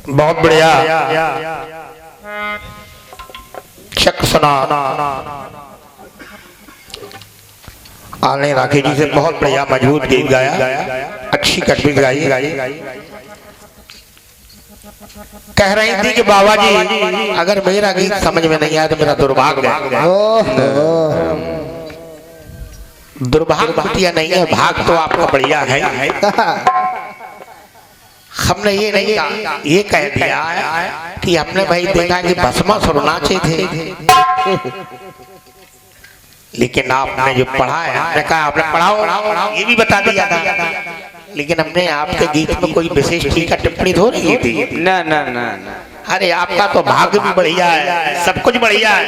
बहुत बढ़िया शक सुना आने राखी जी से, बहुत बढ़िया मजबूत गीत गाया, अच्छी कटबी गाई। कह रही थी कि बाबा जी अगर मेरा गीत समझ में नहीं आया तो मेरा दुर्भाग्य है। दुर्भाग्य नहीं है, भाग तो आपका बढ़िया है। हमने ये नहीं कहा, ये कह दिया कि हमने भाई देखा कि भस्मासुर नाचे थे, लेकिन आपने जो पढ़ा है, हमने कहा आपने पढ़ाओ, ये भी बता दिया था, लेकिन हमने आपके गीत में कोई विशेष टीका टिप्पणी थोड़ी की थी। ना ना ना ना, अरे आपका तो भाग्य भी बढ़िया है, सब कुछ बढ़िया है।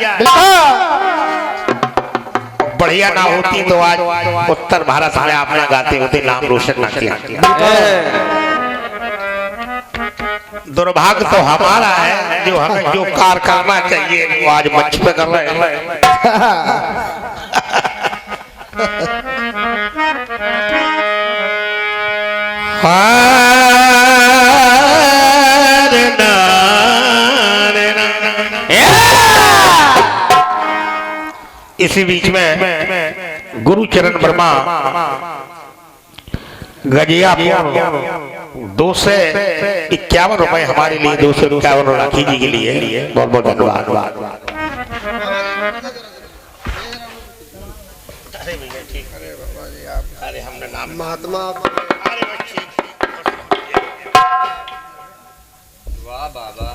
बढ़िया ना होती तो आज उत्तर भारत में आप ना गाते होते, नाम रोशन ना किया। दुर्भाग्य तो हमारा है, जो हमें जो कार्य करना चाहिए वो आज मंच पे कर रहे हैं। इसी बीच में गुरुचरण वर्मा गजिया 251 रुपए हमारे लिए, 251 राखी जी के लिए बहुत बहुत धन्यवाद। अरे हमने नाम महात्मा वाह बाबा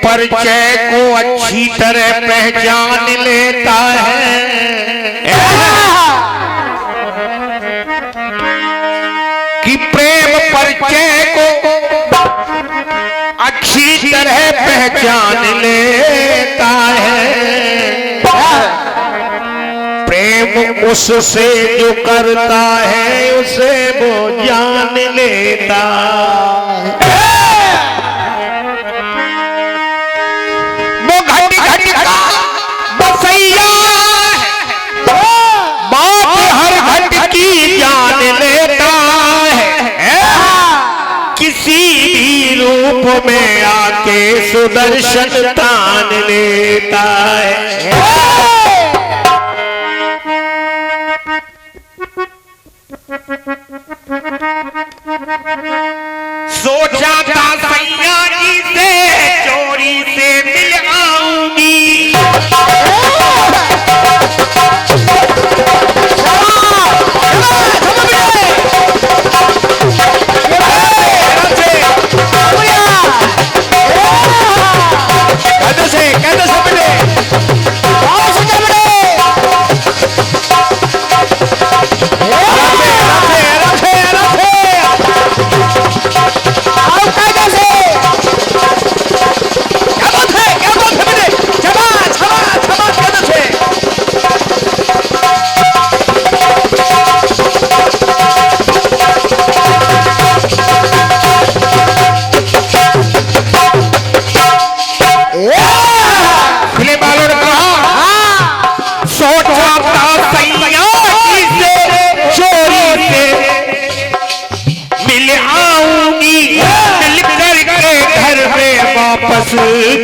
परिचय को अच्छी तरह पहचान लेता है, कि प्रेम परिचय को अच्छी तरह पहचान लेता है। प्रेम उससे जो करता है उसे वो जान लेता है। रूप में आके सुदर्शन तान लेता है। सोचा था सैया जी से चोरी से मिल आऊंगी,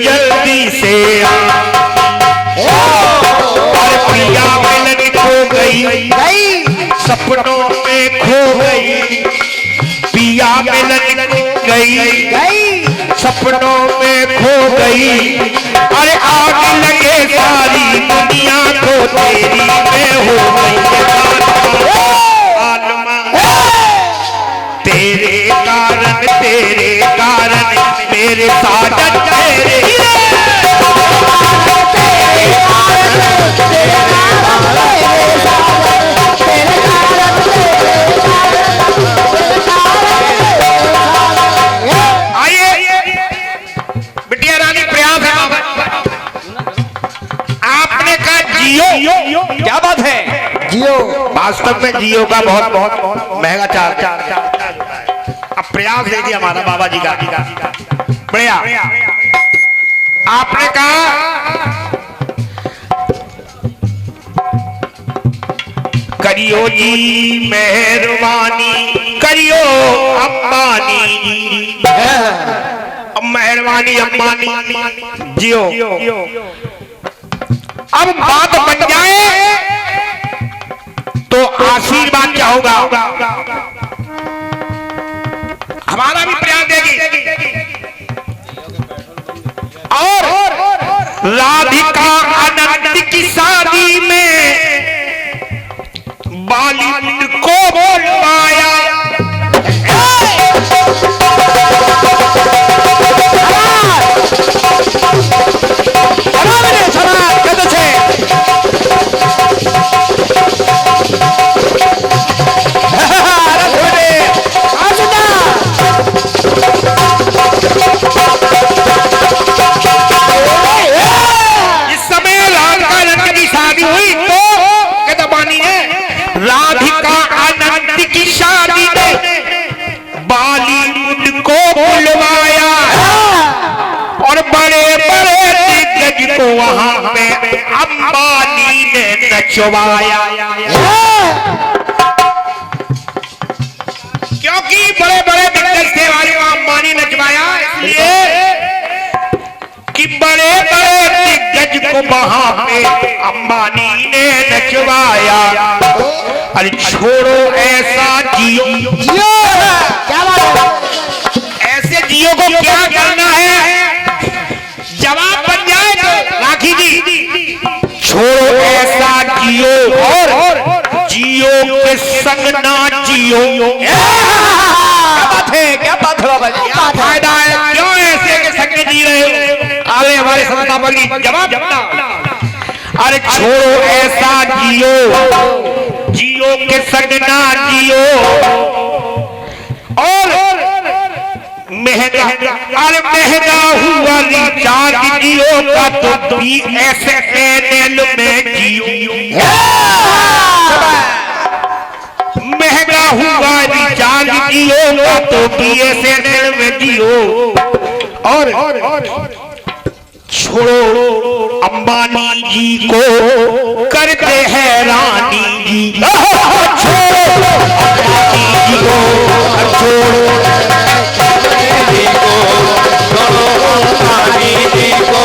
जल्दी से और प्रिया मिलन खो गई, सपनों में खो गई, पिया मिलन को गई सपनों में खो गई। अरे आग लगे सारी दुनिया को तेरी में हो गई आलमा। तेरे कारण मेरे साजन तेरे क्या बात है जियो। वास्तव में जियो का बहुत बहुत महंगा चार्ज अब प्रयास देखिए हमारा बाबा जी का बढ़िया। आपने कहा करियो जी मेहरबानी करियो अम्बानी जी मेहरबानी अम्बानी जियो। अब बात बन जाए तो आशीर्वाद क्या होगा हमारा भी प्रयास देगी। और राधिका अनंत की शादी में बॉलीवुड को बोलवाया। राधिका अनंत की शादी में बॉलीवुड को बुलवाया और बड़े बड़े दिग्गज को वहां पे अंबानी ने नचवाया। क्योंकि बड़े बड़े दिग्गज थे वाले अंबानी नचवाया इसलिए कि बड़े बड़े दिग्गज को वहां पे अंबानी ने नचवाया। अरे छोड़ो ऐसा जियो क्या बात है ऐसे जियो को क्या करना है जवाब बन जाए तो राखी जी। छोड़ो ऐसा जियो और जियो के संग ना जियो। क्या बात है बाबा जी क्या फायदा है क्यों ऐसे के संग जी रहे हो आगे हमारे संस्थापक जी जवाब। अरे छोड़ो ऐसा जियो जियो के संग ना जियो और महंगा अरे महंगा हुआ रिचार्ज जियो का तो BSNL में जियो। महंगा हुआ रिचार्ज जियो का तो BSNL में जियो। और छोड़ो अंबानी जी को करते हैं रानी जी। छोड़ो अंबानी जी को छोड़ो अंबानी जी को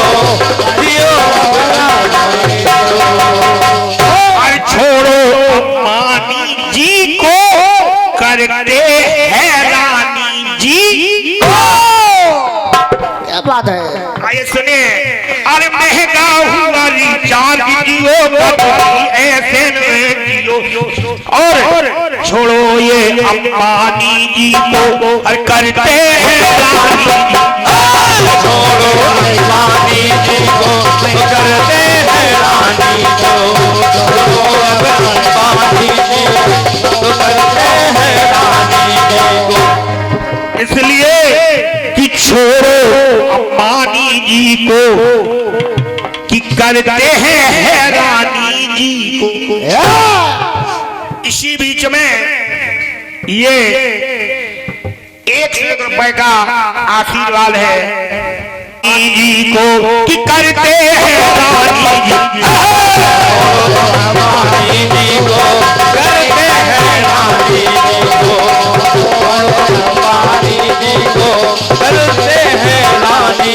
और छोड़ो अंबानी जी को करते हैं रानी जी। क्या बात है आइए सुनिए। अरे महंगा हुआ रिचार्ज जियो ऐसे जियो और छोड़ो ये अंबानी जी को करते हैं रानी जी। छोड़ो अंबानी जी को करते हैं रानी अंबानी जी को करते हैं रानी को। इसलिए कि छोड़ो अंबानी जी को कि करते हैं हैरानी जी को। इसी बीच में ये 1 रुपए का आशीर्वाद है जी को कि करते हैं रानी जी को करते हैं रानी जी को करते हैं रानी।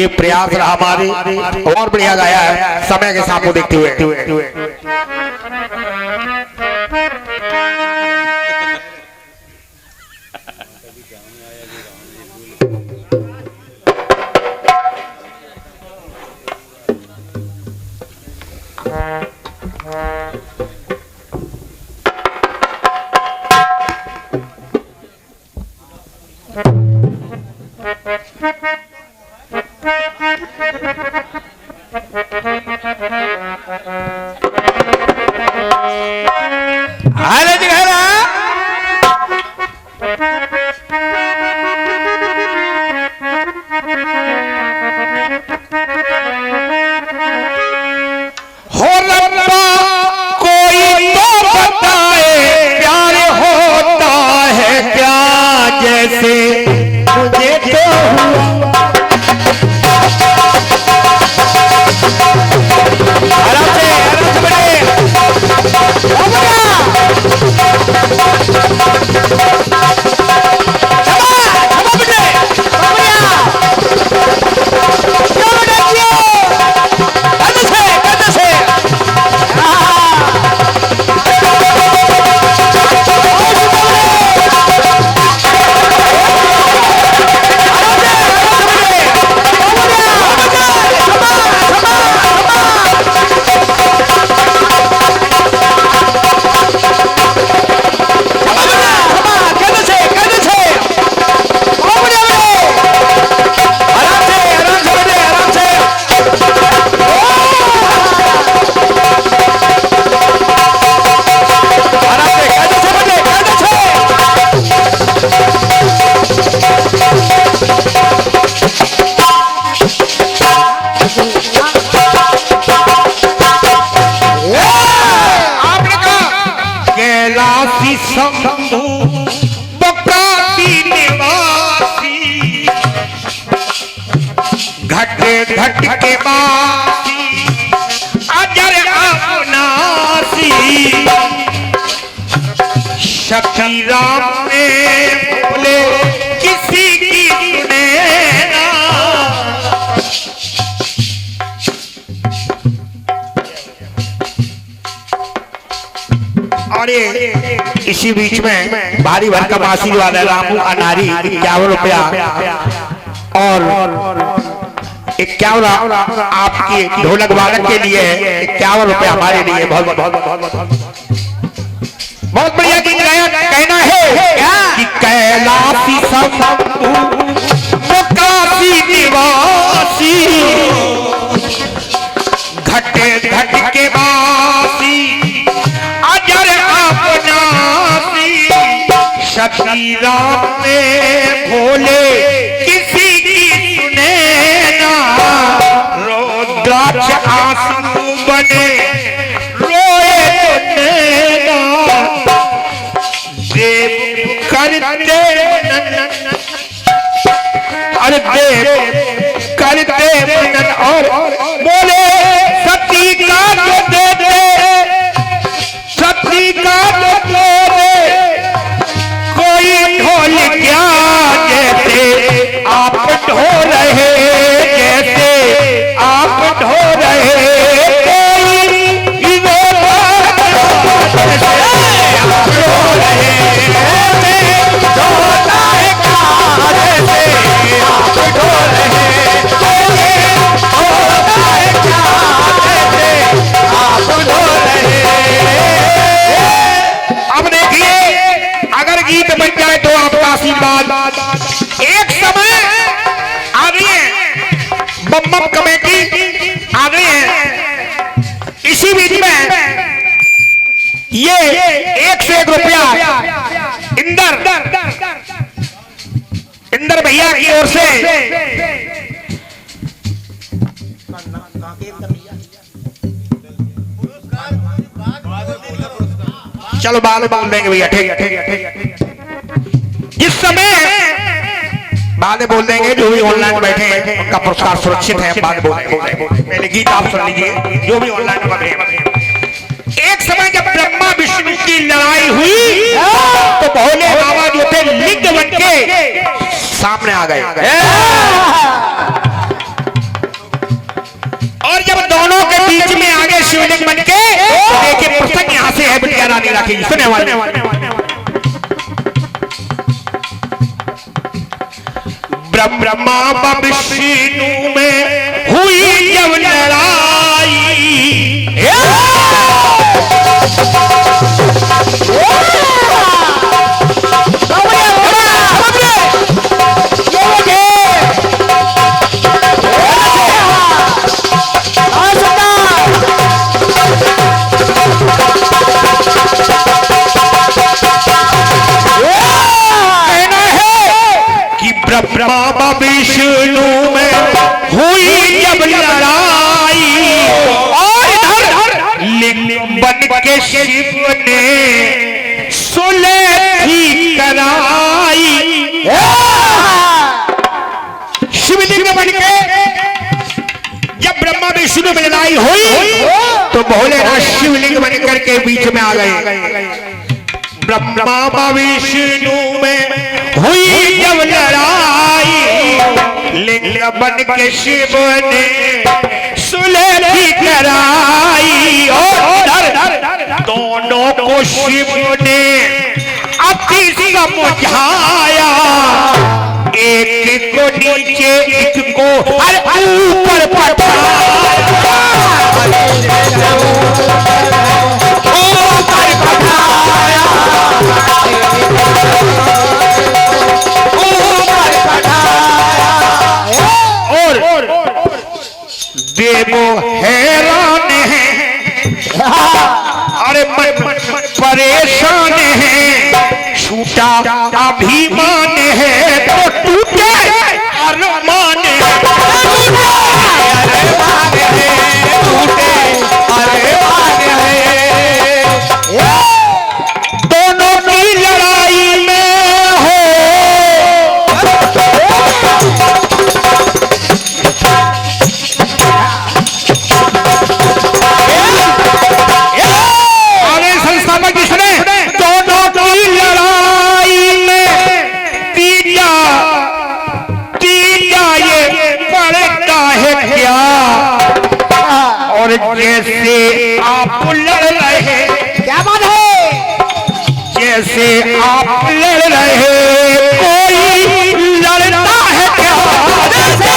ये प्रयास रहा हमारे, और बढ़िया गाया है समय के साथ को देखते हुए। घट के बासी अजर अपनासी शक्ति राम ने बोले किसी की सुने ना। और इसी बीच में भारी भरकम आशीर्वाद है रामू अनारी 51 रुपया और 51 आपकी ढोलक वादक के लिए 51 रुपया हमारे लिए बहुत बढ़िया गीत गाया। कहना है कि कैलाशी काशी निवासी घटे घट के बासी अजर अपनासी शक्ति राम में भोले किसी की सुने रुद्राक्ष आंसू बने रोए नैना देव करते अरे देव करते मनन और बोले सती का तो दे दे सती का तो दे दे कोई ढोल क्या जैसे आप ढो रहे जैसे आप ढो रहे अब देखिए अगर गीत बन जाए तो आपका आशीर्वाद। एक समय आ गई है बम बम कमेटी आ गई है। इसी बीच में ये 1 से 1 रुपया इंदर भैया की ओर से चलो बाल बोल देंगे भैया ठीक है। जिस समय बाद बोल देंगे जो भी ऑनलाइन बैठे हैं उनका पुरस्कार सुरक्षित है। बाद बोलेंगे पहले गीत आप सुन लीजिए जो भी ऑनलाइन बैठे हैं। एक समय जब ब्रह्मा विष्णु की लड़ाई हुई तो भोले बाबा जो थे लिंग बन के सामने आ गए। बीच में आगे शिवलिंग बन के देखिए प्रसंग यहाँ से है बिटिया रानी राखी सुने वाले ब्रह्मा विष्णु में हुई जब लड़ाई ब्रह्मा विष्णु में हुई जब लड़ाई और इधर लिंग बन के शिव ने सुलह भी कराई शिवलिंग बन के जब ब्रह्मा विष्णु में लड़ाई हुई तो भोलेनाथ शिवलिंग बन करके बीच में आ गए ब्रह्मा विष्णु में हुई जब लड़ाई लिंग बन के शिव ने सुलह भी कराई और दोनों को शिव ने अति समझाया एक को नीचे एक को ऊपर पठाया देवो हैरान है अरे परेशान है छूटा अभिमान है तो टूटे अरमान दोनों की लड़ाई में हो जैसे आप लड़ रहे क्या बात है जैसे आप लड़ रहे कोई लड़ता है क्या जैसे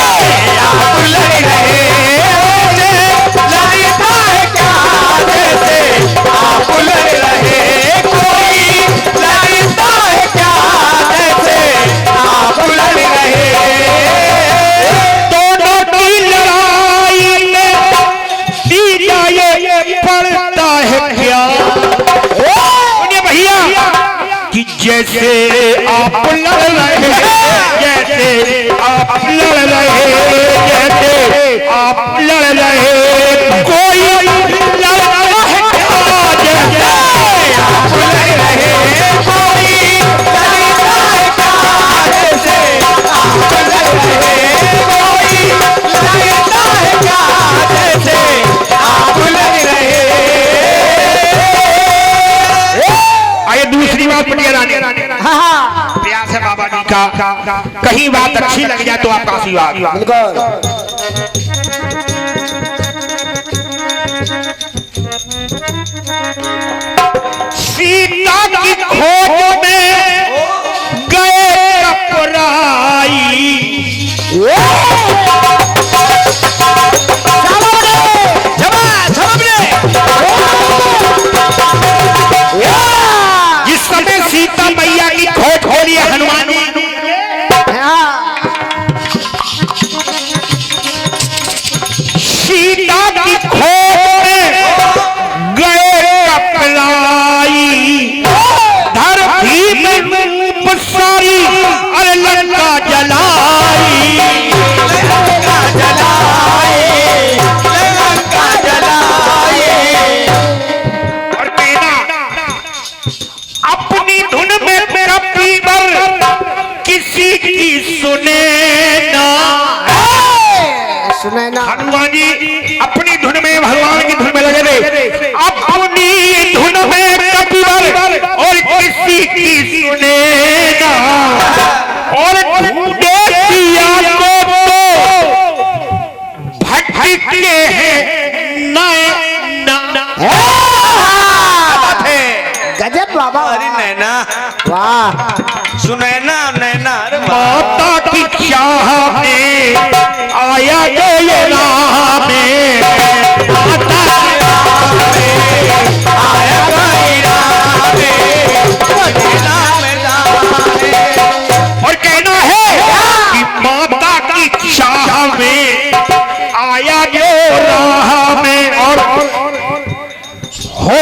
आप लड़ रहे लड़ता है क्या जैसे आप लड़ रहे कोई लड़ता है क्या जैसे आप लड़ रहे दोनों की लड़ाई में पड़ता है क्या सुनिए भैया कि जैसे आप लड़ रहे जैसे आप लड़ रहे जैसे आप लड़ रहे कोई लड़ता है क्या जैसे आप लड़ रहे कोई लड़ता है क्या जैसे आप लड़ रहे कोई लड़ता है क्या जैसे आप लड़ रहे आइए दूसरी बात बिटिया रानी प्रयास है बाबा जी का कहीं बात अच्छी लग जाए तो आपका आशीर्वाद सीता की खोज में गए कपराई जिस समय सीता मैया की खोज हो रही है हनुमान जी सीता की खोज में गए कपलाई धरती में सारी अरे लंका जलाई लंका जलाए लंका जलाए और कहना अपनी धुन में कभी बर किसी की सुने ना हनुमान जी अपनी धुन में भगवान की धुन में लगे थे अपनी धुन में कभी बर और किसी की सुने ना और ढूंढे दिया को भटके हैं ना बाबा अरे नैना वाह सुनैना नैना अरे माता की चाह में आया जो ये राह में, माता की राह में आया जो ये राह में, और कहना है कि माता की चाह में आया जो राह में, और हो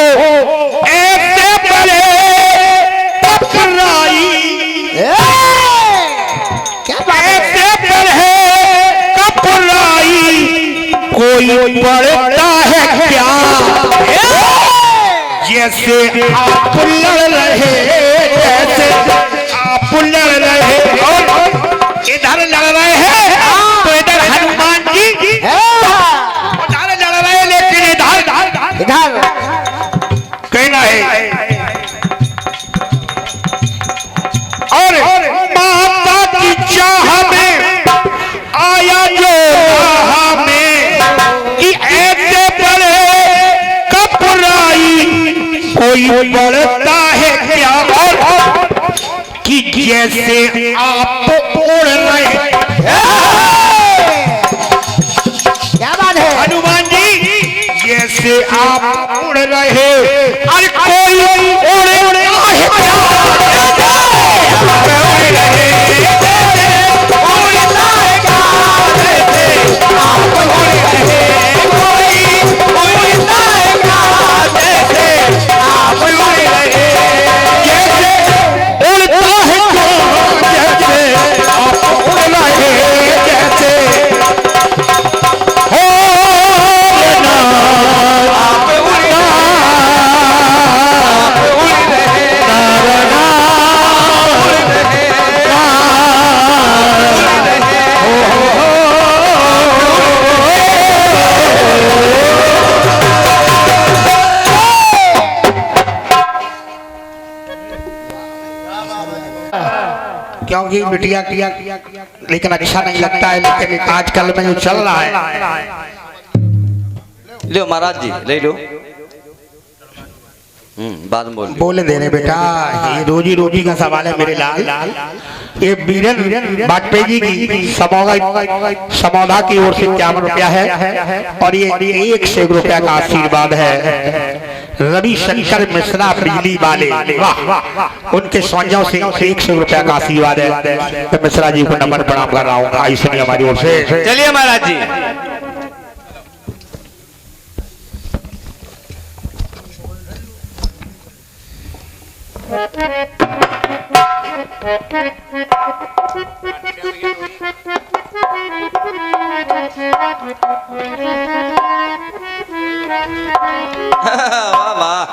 ऐसे बड़े कपराई, क्या बात है ऐसे बड़े कपराई कोई पढ़ता है क्या, जैसे आप लड़ रहे, जैसे आप लड़ रहे, और इधर लड़ रहे हैं तो इधर हनुमान जी, उधर लड़ रहे लेकिन इधर इधर कहना है। और माता की चाह में आया जो राह में, कि ऐसे बड़े कपराई कोई बढ़ता है क्या, और कि जैसे आप उड़ रहे, क्या बात है हनुमान जी जैसे आप उड़ रहे, अरे कोई उड़ रहा है क्या? क्योंकि बिटिया किया लेकिन अच्छा नहीं लगता है, लेकिन आजकल में जो चल रहा है, लो महाराज जी ले लो बाद में बोले देने बेटा, ये रोजी रोटी का सवाल है मेरे लाल। ये बीरन वाजपेयी जी की समौधा की ओर से 51 रुपया है, और ये 1 रुपया का आशीर्वाद है। रवि शंकर मिश्रा बिजली वाले, वाह, उनके संजों से 100 रुपया का आशीर्वाद है। तो मिश्रा जी को नमन प्रणाम कर रहा हूँ ऐसे हमारी ओर से। चलिए महाराज जी वाह वाह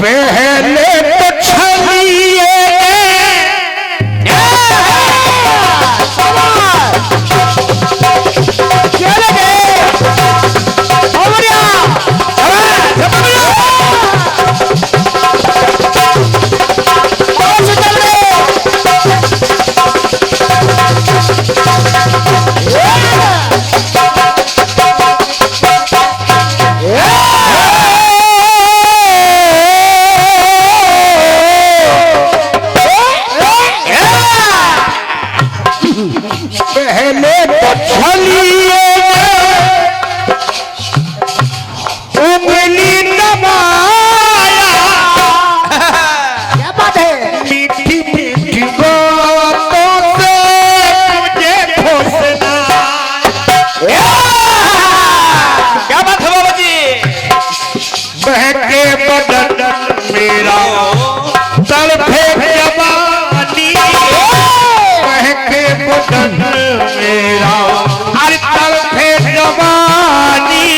पहले तो छलिए पहले तो छलिए उंगली दबाया, क्या बात है मीठी मीठी बातों से मुझे फंसना। क्या बात है बाबा जी बहके बदन मेरा तड़पे जवानी, बहके बदन मेरा अरे तड़पे जवानी,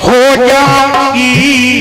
हो जाऊंगी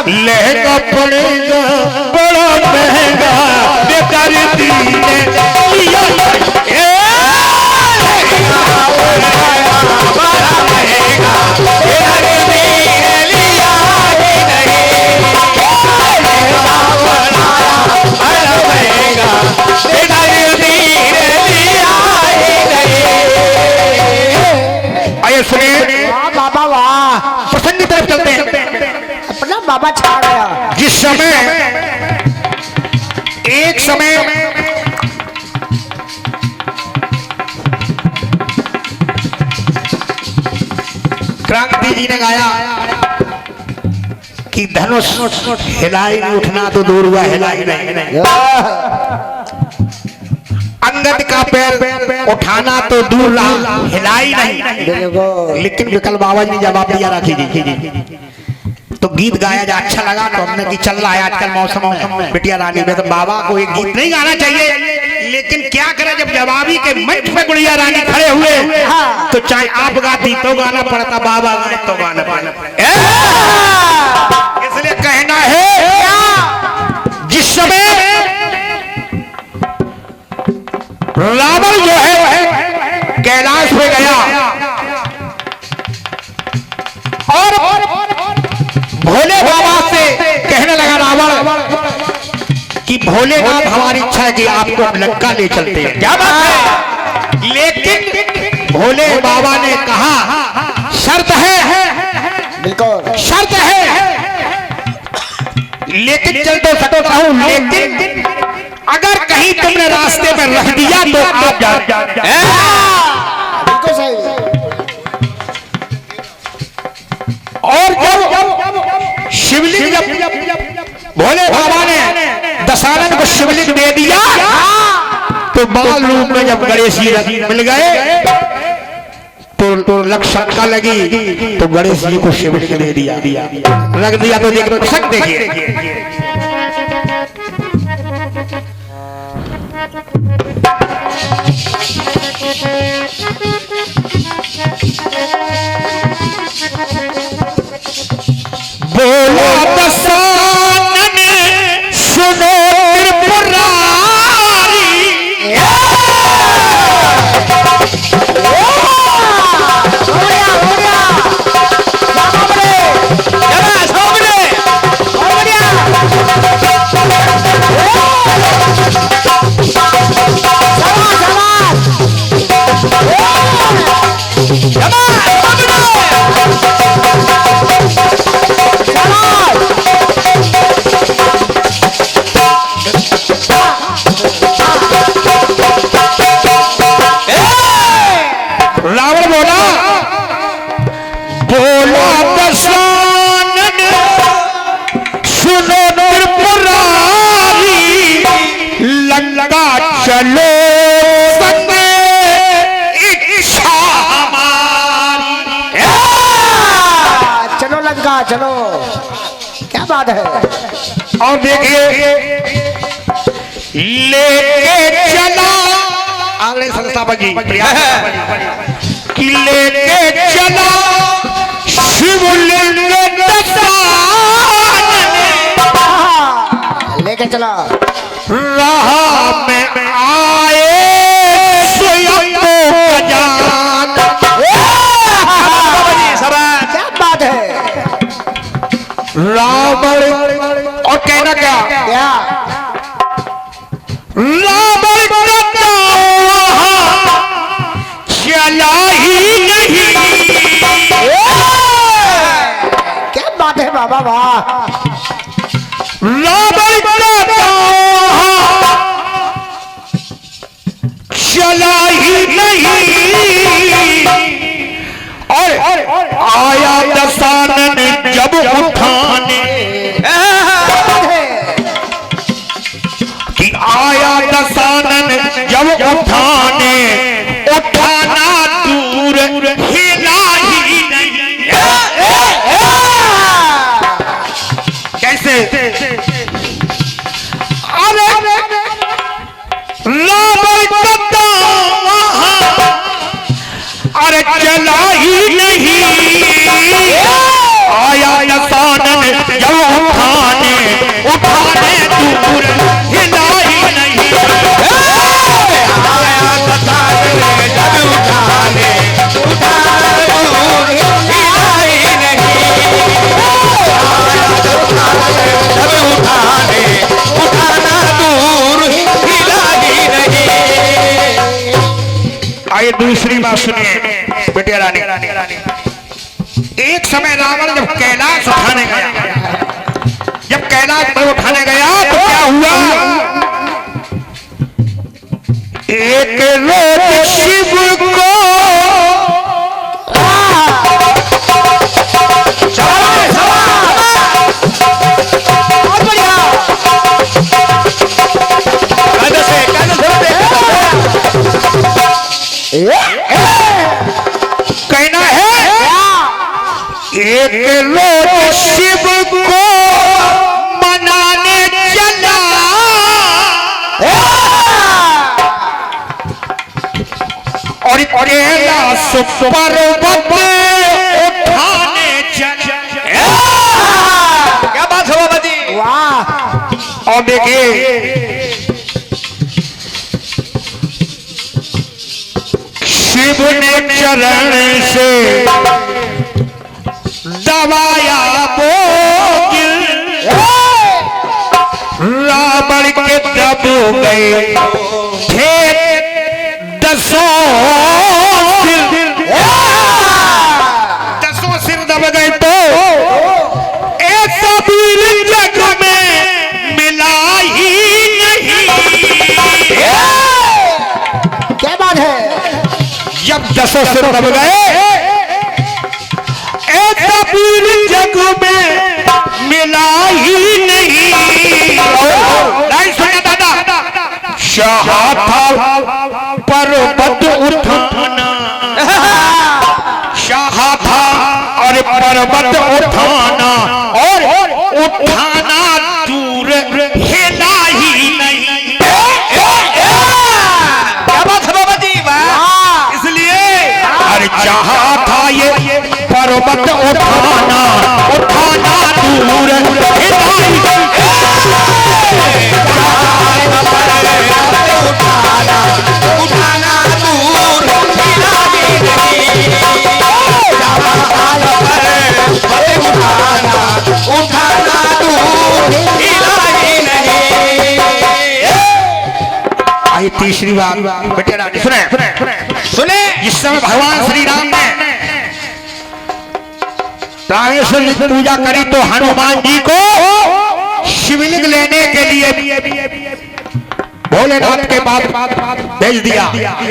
लहंगा पड़ेगा बड़ा महंगा बेदर्दी ने लिया बड़ा महंगा बेदर्दी ने लिया ही नहीं बड़ा महंगा बेदर्दी ने लिया ही नहीं। आइए सुनिए वाह बाबा वाह, प्रसंग की तरफ चलते हैं। अपना बाबा छा गया। जिस समय एक समय क्रांति जी ने गाया कि धनुष हिलाई नहीं उठना तो दूर हुआ हिलाई नहीं, अंगद का पैर उठाना तो दूर रहा हिलाई नहीं। लेकिन विकल बाबा जी ने जवाब दिया राखी जी तो गीत गाया जा अच्छा लगा तो हमने कि चल रहा है आजकल मौसम में बिटिया रानी में तो बाबा को एक गीत नहीं गाना चाहिए। लेकिन क्या करें जब जवाबी के मंच पे गुड़िया रानी खड़े हुए तो चाहे आप गाती तो गाना पड़ता, बाबा गाए तो गाना पड़ता। इसलिए कहना है जिस समय रावण जो है कैलाश में गया और भोले बाबा से कहने लगा रावण कि भोलेनाथ हमारी इच्छा है कि आपको लंका ले चलते हैं। क्या बात है? लेकिन भोले बाबा ने कहा शर्त है, बिल्कुल शर्त है, लेकिन चल तो सकता हूं, लेकिन अगर कहीं तुमने रास्ते में रख दिया तो आप जा। बिल्कुल सही। और जब शिवलिंग जब भोले बाबा ने दशानन को शिवलिंग दे दिया तो बाल रूप में जब गणेश जी मिल गए तो लक्षण का लगी तो गणेश जी को शिवलिंग दे दिया रख दिया। तो देखो प्रसंग देखिए बोला दशानन सुनो त्रिपुरारी रावण बोला बोला दशानन सुनो त्रिपुरारी लंका चलो संग इच्छा हमारी। चलो लंका चलो, क्या बात है। और देखिए लेके चला अगले संस्थापक जी कि लेके चला शिवलिंग लेके चला राह में आए स्वयं को जान। क्या बात है। रावण और कहना क्या क्या रावण चला ही नहीं। क्या बात है बाबा वाह। रावण चला ही नहीं और आया दशानन जब उठाने कि आया दशानन जब उठाने उठाना दूर हिला ही नहीं। कैसे अरे अरे चला ही नहीं आया दशानन जब दूसरी बात सुनिए बेटिया रानी। एक समय रावण जब कैलाश उठाने गया, जब कैलाश पर उठाने गया तो क्या हुआ? एक रोज शिव को कहना है एक रोज शिव को मनाने चला, और कैलाश पर्वत उठाने चला। क्या बात है बाबा जी? वाह। और देखिए शिव ने चरण से दबाया बोगिल, रावण के दब गए थे दसों सिर दब गए। तो ऐसा वीर जग में मिला ही नहीं। क्या बात है? जब दसों सिर दब गए, ऐसा वीर जग में मिला ही नहीं। नहीं सुना दादा? चाहा था पर्वत उठाना, चाहा था और पर्वत उठाना, और उठाना दूर हिला ही नहीं। क्या बात है बाबा जी? वाह। इसलिए अरे चाहा था ये पर्वत उठाना, उठाना दूर हिला ही नहीं। आई तीसरी बात बेटे रानी सुने सुने। इस समय भगवान श्री राम ने रामेश्वर की पूजा करी तो हनुमान जी को शिवलिंग लेने के लिए भोलेनाथ के पास भेज दिया।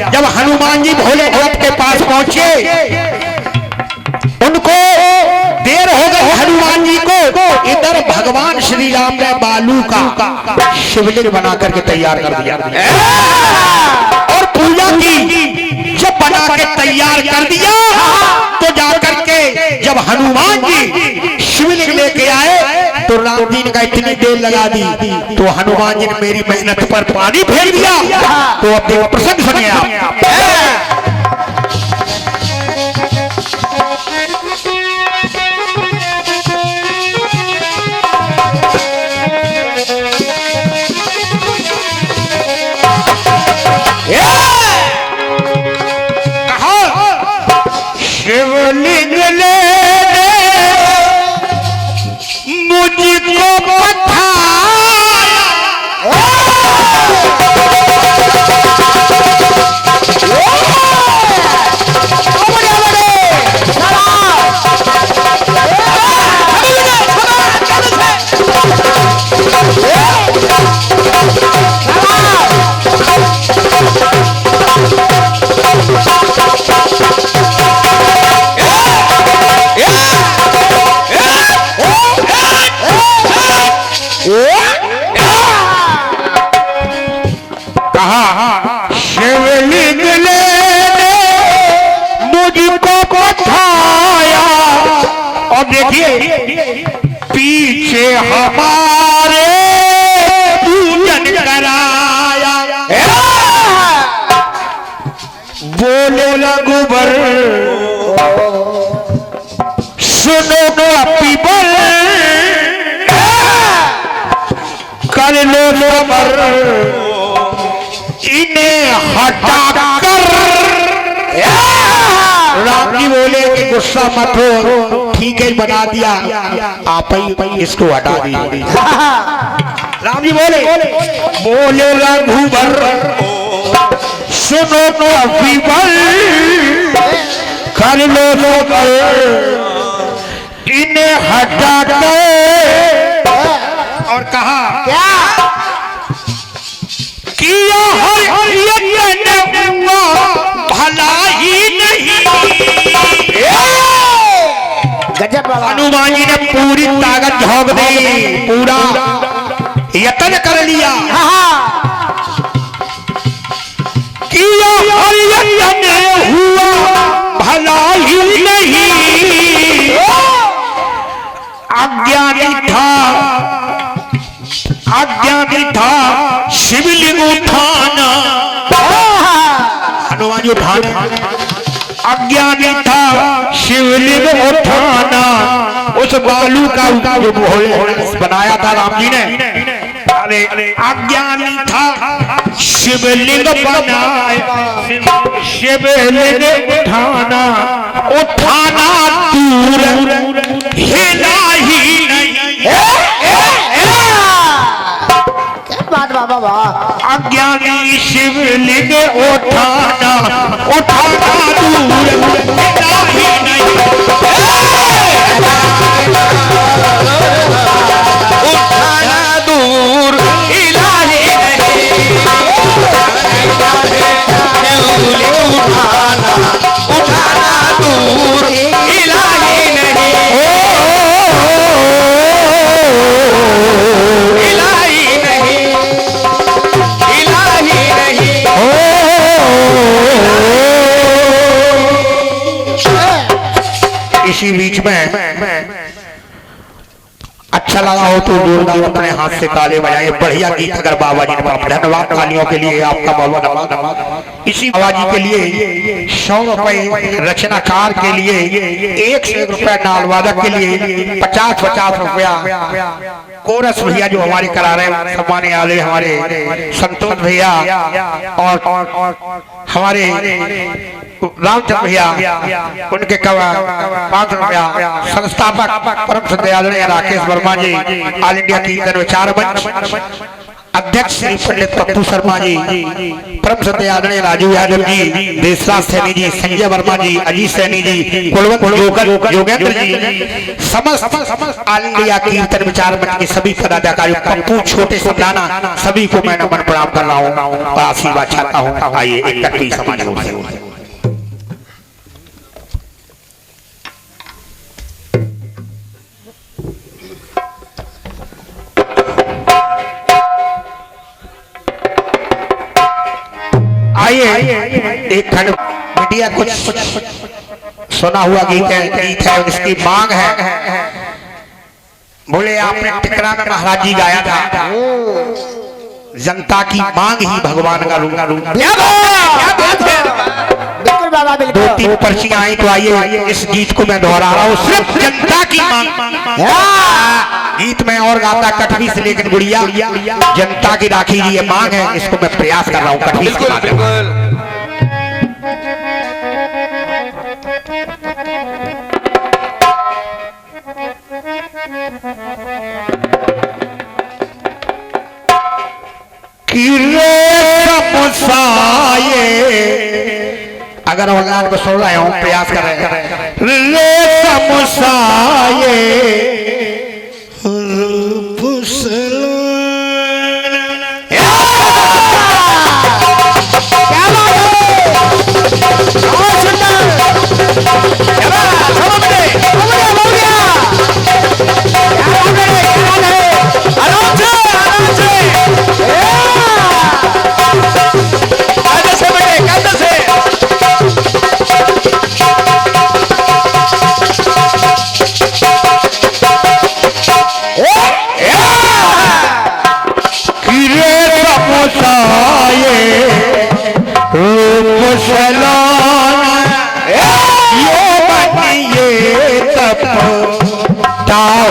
जब हनुमान जी भोलेनाथ के पास पहुंचे, उनको देर हो गई हनुमान जी को। इधर भगवान श्री राम ने बालू का शिवलिंग बना करके तैयार कर दिया और पूजा की। जब बना के तैयार कर दिया तो जाकर के जब हनुमान जी शिवलिंग लेके आए तो राम जी ने इतनी देर लगा दी, तो हनुमान जी ने मेरी मेहनत पर पानी फेर दिया। तो अब देखो प्रसंग सुनिए आप। शिवलिंग ले मुझको शिवलिंग ले मुझको पठाया, और देखिए पीछे हमारे पूजन कराया। बोले रघुबर सुनो पीपल, कर लो सबर, इन्हें हटा कर। राम जी बोले कि गुस्सा मत हो, ठीक है बना दिया, आप ही इसको हटा दीजिए। राम जी बोले रघुबर सुनो विवल कर लो इन्हें हटा दो। और कहा क्या किया भला ही नहीं। गजब बाबा। हनुमान जी ने पूरी ताकत झोंक दी, पूरा यत्न कर लिया। हाँ किया यत्न हुआ भला ही नहीं। अज्ञानी था शिवलिंग उठाना। हनुमान जी उठाना। अज्ञानी था शिवलिंग उठाना। उस बालू का जो बनाया था राम जी ने, अरे अज्ञानी था शिवलिंग बनाया। शिवलिंग उठाना दूर हिला ही नहीं। क्या बात बाबा वाह। अज्ञानी शिवलिंग उठाना दूर हिला ही नहीं। उठाना दूर हिला ही नहीं। उठाना दूर हिला ही नहीं। हिला ही नहीं। हिला ही नहीं। इसी बीच में अच्छा लगा हो तो जोरदार अपने हाथ से ताले बजाए। बढ़िया गीत अगर बाबा जी ने पढ़ा। धन्यवाद तालियों के लिए आपका बहुत धन्यवाद। इसी बाबा जी के लिए 100 रुपए रचनाकार के लिए, 1 रुपया नालवादक के लिए, 50 रुपया कोरस भैया जो हमारे करा रहे हैं, सम्मानित आले हमारे संतोष भैया और हमारे रामचंद्र भैया, उनके 5 रुपया संस्थापक परम सदयादरणीय राकेश वर्मा जी, ऑल इंडिया कीर्तन विचार मंच अध्यक्ष श्री पंडित पप्पू शर्मा जी, परम सदयादरणीय राजू यादव जी, देशराज सैनी जी, संजय वर्मा जी, अजीत सैनी जी, कुलवंत योगेंद्र जी, समस्त ऑल इंडिया कीर्तन विचार मंच के सभी पदाधिकारी, पप्पू छोटे समझाना, सभी को मैं नमन प्रणाम कर रहा हूँ और आशीर्वाद चाहता हूँ। आइए एक तकबीर समाज हो। आइए एक खंड मीडिया कुछ सुना हुआ गीत है, इसकी मांग है। बोले आपने टिकरा में महाराज जी गाया था, जनता की मांग ही भगवान का रूप। बिल्कुल बाबा बिल्कुल। 2-3 पर्चियां आई तो आइए इस गीत को मैं दोहरा रहा हूँ। सिर्फ जनता की मांग। गीत में और गाता कठवी से लेकर गुड़िया, जनता की राखी जी ये मांग है, इसको मैं प्रयास कर रहा हूँ कठवी से। अगर ऑनलाइन को सुन रहे हो प्रयास कर रहे हैं।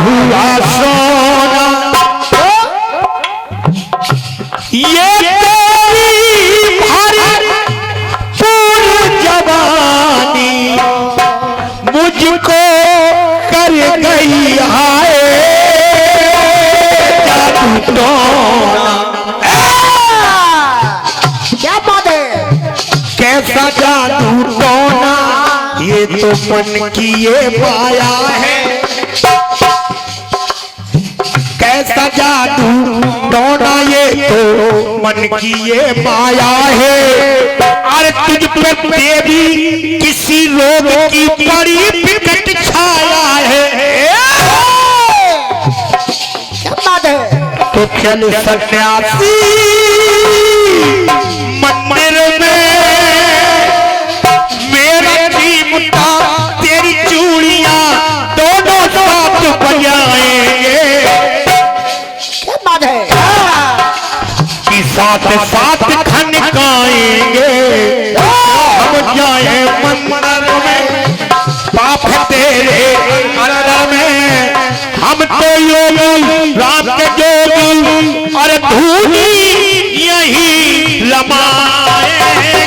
हुआ सोना ये तेरी भरपूर जवानी मुझको कर गई हाय जादू टोना। क्या बात है। तो मन की ये माया है, कैसा जादू टोना ये तो मन की ये माया है। अरे तुझ पर देवी किसी रोग की बड़ी विकट छाया है। क्या बात है? तो चल सन्यासी मंदिर में, मेरा जीवता तेरी चूड़ियां दोनों साथ बजाएंगे। क्या बात है? कि साथ साथ खनकाएंगे। हम जाए मंदिर में, पाप तेरे अंदर में, हम तो योगी रात के जोगी और धूनी यही लमाएंगे।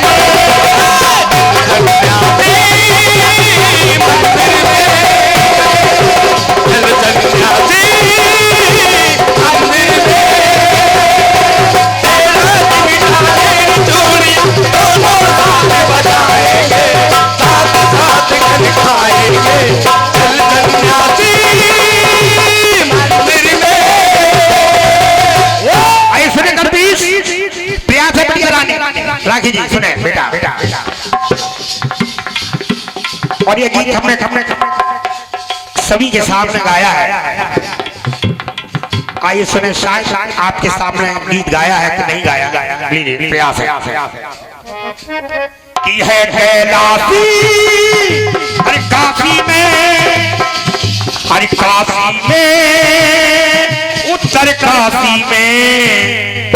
राखी जी सुने बेटा, और ये गीत हमने सभी के सामने गाया है। आइए सुने, शायद आपके सामने गीत गाया है कि नहीं गाया, लीजिए प्रयास है। की है कैलाशी अरे काशी में, अरे काशी में, उत्तर काशी में,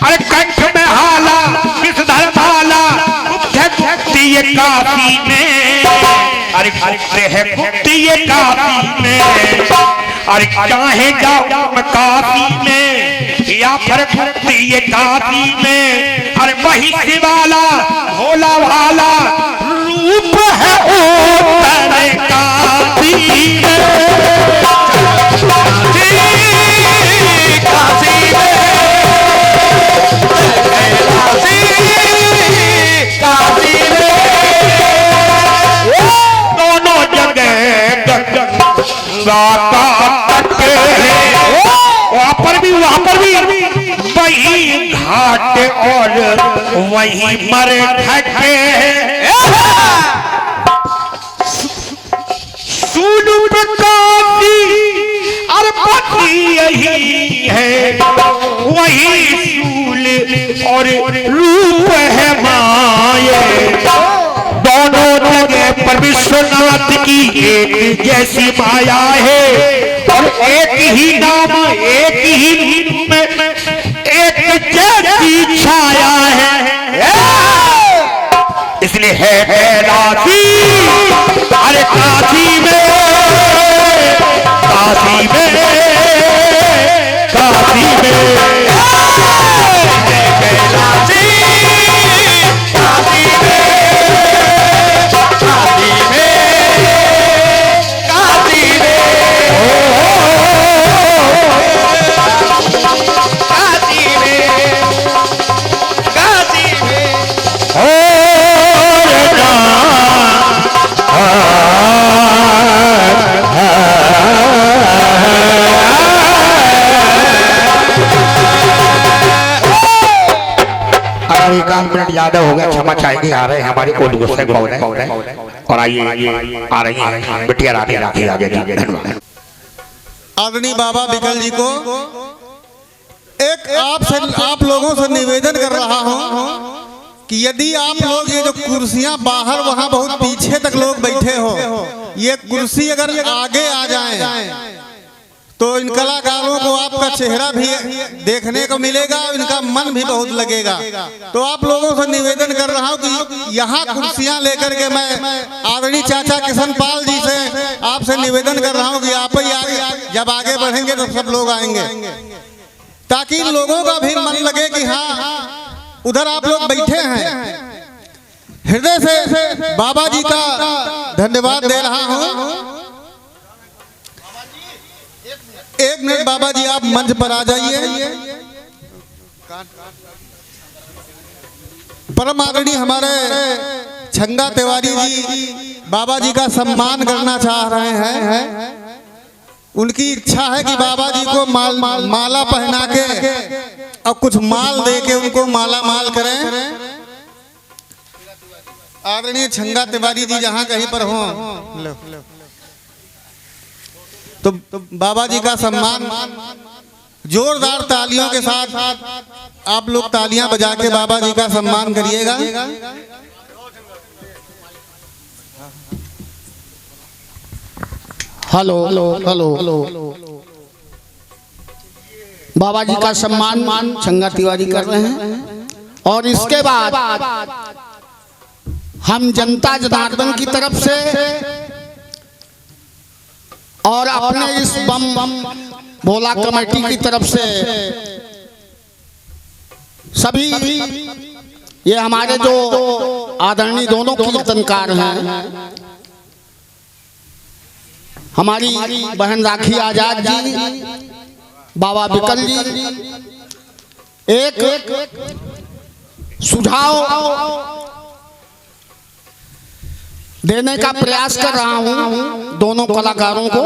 अरे कंठ में हाला विषधर माला, मुक्ति ये काशी में, अरे मुक्ति है मुक्ति ये काशी में। अरे चाहे जाओ मैं काशी में या फिर मुक्ति ये काशी में, अरे वही शिवाला भोला भाला रूप है उत्तर काशी में। दोनों जगह वहाँ पर भी वही घाट और वही मर घटे। सूनु प्रकाशी अरे पति यही है, वही सूल और रूप है माये। दोनों जगह पर विश्वनाथ की एक जैसी माया है, और एक ही नाम एक ही रूप में एक जैसी छाया है। इसलिए है कैलाशी अरे काशी में, काशी में, काशी में, कैलाशी काशी में, काशी में, काशी में, काशी में, काशी में, एक आध मिनट ज्यादा हो गया, क्षमा चाहेंगे। आ रहे हैं हमारी कोल गुस्से और आइए आ रही है बिटिया रानी राखी आगे। धन्यवाद। आदरणीय बाबा विकल जी को एक आप लोगों से निवेदन कर रहा हूं कि यदि आप लोग ये जो कुर्सियां बाहर वहां बहुत पीछे तक लोग बैठे हो, ये कुर्सी अगर आगे आ जाए तो इन कलाकारों को आपका चेहरा भी देखने को मिलेगा, इनका मन भी बहुत लगेगा। तो आप लोगों से निवेदन कर रहा हूं कि यहाँ कुर्सियां लेकर के मैं आदरणीय चाचा किशन पाल जी से आपसे निवेदन कर रहा हूं कि आप ही आगे, जब आगे बढ़ेंगे तो सब लोग आएंगे, ताकि इन लोगों का भी मन लगे कि हाँ उधर आप लोग बैठे हैं। हृदय से बाबा जी का धन्यवाद दे रहा हूं। एक मिनट बाबा जी आप मंच पर आ जाइए। परम आदरणीय हमारे छंगा तिवारी जी बाबा जी का सम्मान करना चाह रहे हैं। उनकी इच्छा है कि बाबा जी को माला पहना के और कुछ माल दे के उनको माला माल करें। आदरणीय छंगा तिवारी जी जहां कहीं पर हो तो बाबा जी का सम्मान जोरदार तालियों के साथ आप लोग तालियां बजा के बाबा जी का सम्मान करिएगा। हेलो हेलो हेलो बाबा जी का सम्मान छंगा तिवारी कर रहे हैं। और इसके बाद हम जनता जनार्दन की तरफ से और अपने इस बम भोला कमेटी की तरफ से सभी ये हमारे जो आदरणीय दोनों कीर्तनकार हैं, हमारी बहन राखी आजाद जी, बाबा बिकल जी, एक सुझाव देने का प्रयास कर रहा हूं दोनों कलाकारों को।